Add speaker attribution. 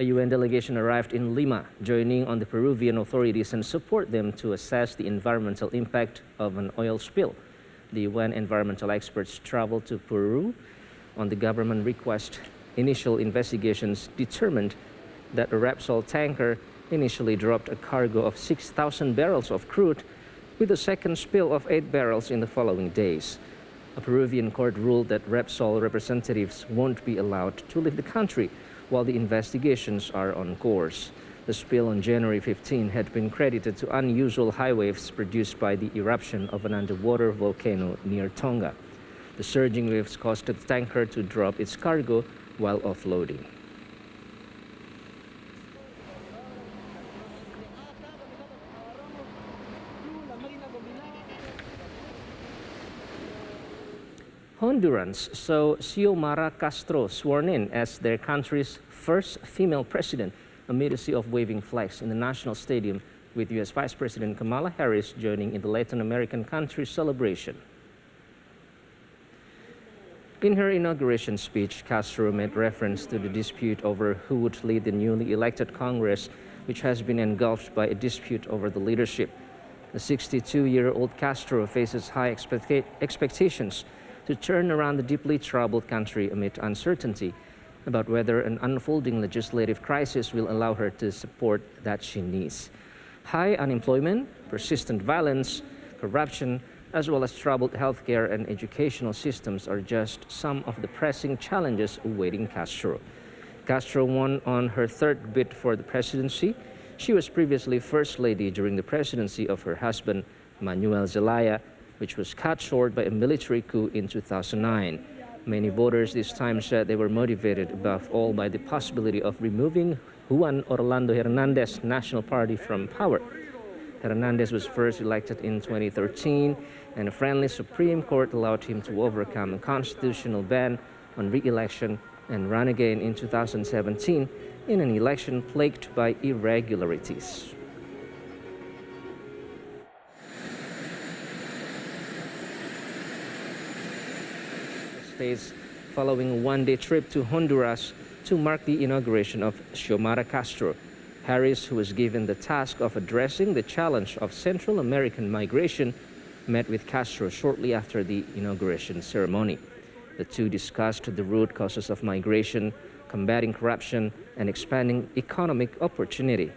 Speaker 1: A UN delegation arrived in Lima, joining on the Peruvian authorities and support them to assess the environmental impact of an oil spill. The UN environmental experts traveled to Peru on the government request. Initial investigations determined that a Repsol tanker initially dropped a cargo of 6,000 barrels of crude, with a second spill of 8 barrels in the following days. A Peruvian court ruled that Repsol representatives won't be allowed to leave the country while the investigations are on course. The spill on January 15 had been credited to unusual high waves produced by the eruption of an underwater volcano near Tonga. The surging waves caused the tanker to drop its cargo while offloading. Hondurans saw Xiomara Castro sworn in as their country's first female president amid a sea of waving flags in the national stadium, with U.S. Vice President Kamala Harris joining in the Latin American country's celebration. In her inauguration speech, Castro made reference to the dispute over who would lead the newly elected Congress, which has been engulfed by a dispute over the leadership. The 62-year-old Castro faces high expectations to turn around the deeply troubled country amid uncertainty about whether an unfolding legislative crisis will allow her to support that she needs. High unemployment, persistent violence, corruption, as well as troubled healthcare and educational systems are just some of the pressing challenges awaiting Castro. Castro won on her third bid for the presidency. She was previously First Lady during the presidency of her husband, Manuel Zelaya, which was cut short by a military coup in 2009. Many voters this time said they were motivated above all by the possibility of removing Juan Orlando Hernandez's National Party from power. Hernandez was first elected in 2013, and a friendly Supreme Court allowed him to overcome a constitutional ban on re-election and run again in 2017 in an election plagued by irregularities. States following a one-day trip to Honduras to mark the inauguration of Xiomara Castro. Harris, who was given the task of addressing the challenge of Central American migration, met with Castro shortly after the inauguration ceremony. The two discussed the root causes of migration, combating corruption, and expanding economic opportunity.